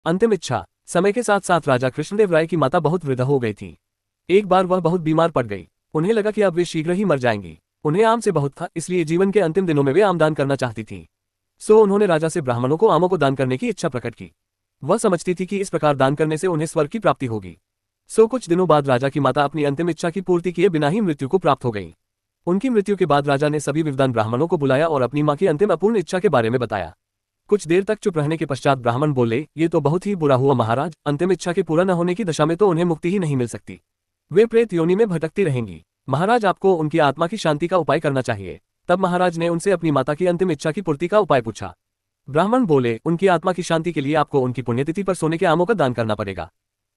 अंतिम इच्छा। समय के साथ साथ राजा कृष्णदेव राय की माता बहुत वृद्ध हो गई थी। एक बार वह बहुत बीमार पड़ गई। उन्हें लगा कि अब वे शीघ्र ही मर जाएंगी। उन्हें आम से बहुत था, इसलिए जीवन के अंतिम दिनों में वे आम दान करना चाहती थी। सो उन्होंने राजा से ब्राह्मणों को आमों को दान करने की इच्छा प्रकट की। वह समझती थी कि इस प्रकार दान करने से उन्हें स्वर्ग की प्राप्ति होगी। सो कुछ दिनों बाद राजा की माता अपनी अंतिम इच्छा की पूर्ति किए बिना ही मृत्यु को प्राप्त हो गई। उनकी मृत्यु के बाद राजा ने सभी विद्वान ब्राह्मणों को बुलाया और अपनी मां की अंतिम अपूर्ण इच्छा के बारे में बताया। कुछ देर तक चुप रहने के पश्चात ब्राह्मण बोले, ये तो बहुत ही बुरा हुआ महाराज, अंतिम इच्छा के पूरा न होने की दशा में तो उन्हें मुक्ति ही नहीं मिल सकती। वे प्रेत योनि में भटकती रहेंगी। महाराज, आपको उनकी आत्मा की शांति का उपाय करना चाहिए। तब महाराज ने उनसे अपनी माता की अंतिम इच्छा की पूर्ति का उपाय पूछा। ब्राह्मण बोले, उनकी आत्मा की शांति के लिए आपको उनकी पुण्यतिथि पर सोने के आमों का दान करना पड़ेगा।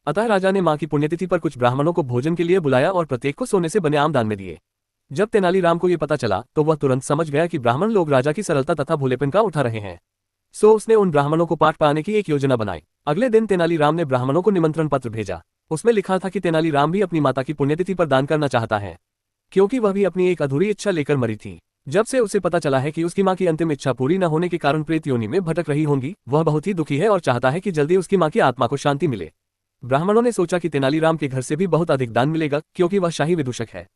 अतः राजा ने मां की पुण्यतिथि पर कुछ ब्राह्मणों को भोजन के लिए बुलाया और प्रत्येक को सोने से बने आम दान में दिए। जब तेनालीराम को यह पता चला तो वह तुरंत समझ गया कि ब्राह्मण लोग राजा की सरलता तथा भोलेपन का उठा रहे हैं। सो उसने उन ब्राह्मणों को पाठ पाने की एक योजना बनाई। अगले दिन तेनालीराम ने ब्राह्मणों को निमंत्रण पत्र भेजा। उसमें लिखा था कि तेनालीराम भी अपनी माता की पुण्यतिथि पर दान करना चाहता है, क्योंकि वह भी अपनी एक अधूरी इच्छा लेकर मरी थी। जब से उसे पता चला है कि उसकी मां की अंतिम इच्छा पूरी न होने के कारण प्रेत योनि में भटक रही होंगी, वह बहुत ही दुखी है और चाहता है कि जल्दी उसकी मां की आत्मा को शांति मिले। ब्राह्मणों ने सोचा कि तेनालीराम के घर से भी बहुत अधिक दान मिलेगा, क्योंकि वह शाही विदूषक है।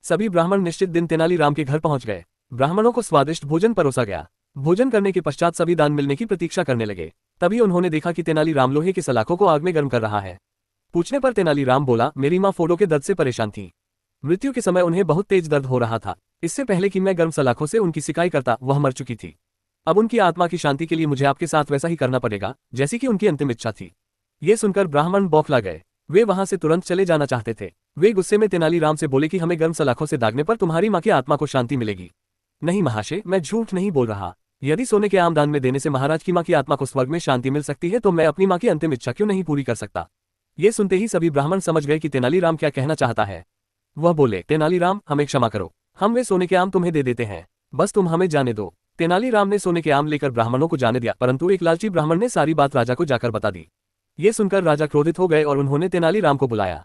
सभी ब्राह्मण निश्चित दिन तेनालीराम के घर पहुंच गए। ब्राह्मणों को स्वादिष्ट भोजन परोसा गया। भोजन करने के पश्चात सभी दान मिलने की प्रतीक्षा करने लगे। तभी उन्होंने देखा कि तेनालीराम लोहे की सलाखों को आग में गर्म कर रहा है। पूछने पर तेनालीराम बोला, मेरी मां फोड़ों के दर्द से परेशान थी। मृत्यु के समय उन्हें बहुत तेज दर्द हो रहा था। इससे पहले कि मैं गर्म सलाखों से उनकी सिकाई करता, वह मर चुकी थी। अब उनकी आत्मा की शांति के लिए मुझे आपके साथ वैसा ही करना पड़ेगा जैसी कि उनकी अंतिम इच्छा थी। ये सुनकर ब्राह्मण बौखला गए। वे वहां से तुरंत चले जाना चाहते थे। वे गुस्से में तेनालीराम से बोले कि हमें गर्म सलाखों से दागने पर तुम्हारी मां की आत्मा को शांति मिलेगी। नहीं महाशय, मैं झूठ नहीं बोल रहा। यदि सोने के आम दान में देने से महाराज की मां की आत्मा को स्वर्ग में शांति मिल सकती है, तो मैं अपनी मां की अंतिम इच्छा क्यों नहीं पूरी कर सकता। ये सुनते ही सभी ब्राह्मण समझ गए कि तेनालीराम क्या कहना चाहता है। वह बोले, तेनालीराम, हमें क्षमा करो, हम वे सोने के आम तुम्हें दे देते हैं, बस तुम हमें जाने दो। तेनालीराम ने सोने के आम लेकर ब्राह्मणों को जाने दिया, परंतु एक लालची ब्राह्मण ने सारी बात राजा को जाकर बता दी। ये सुनकर राजा क्रोधित हो गए और उन्होंने तेनालीराम को बुलाया।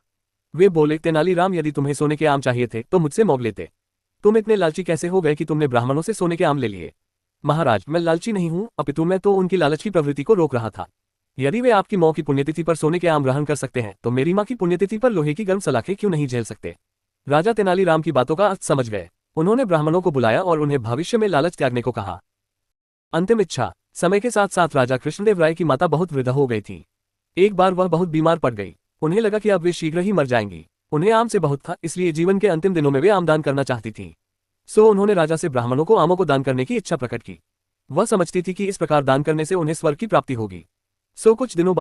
वे बोले, तेनालीराम, यदि तुम्हें सोने के आम चाहिए थे तो मुझसे मौग लेते। तुम इतने लालची कैसे हो गए कि तुमने ब्राह्मणों से सोने के आम ले लिए। महाराज, मैं लालची नहीं हूं, अपितु मैं तो उनकी लालच की प्रवृत्ति को रोक रहा था। यदि वे आपकी मां की पुण्यतिथि पर सोने के आम ग्रहण कर सकते हैं, तो मेरी मां की पुण्यतिथि पर लोहे की गर्म सलाखें क्यों नहीं झेल सकते। राजा तेनालीराम की बातों का अर्थ समझ गए। उन्होंने ब्राह्मणों को बुलाया और उन्हें भविष्य में लालच त्यागने को कहा। अंतिम इच्छा। समय के साथ साथ राजा कृष्णदेव राय की माता बहुत वृद्ध हो गई थी। एक बार वह बहुत बीमार पड़ गई। उन्हें लगा कि अब वे शीघ्र ही मर जाएंगी। उन्हें आम से बहुत था, इसलिए जीवन के अंतिम दिनों में वे आम दान करना चाहती थी। सो उन्होंने राजा से ब्राह्मणों को आमों को दान करने की इच्छा प्रकट की। वह समझती थी कि इस प्रकार दान करने से उन्हें स्वर्ग की प्राप्ति होगी। सो कुछ दिनों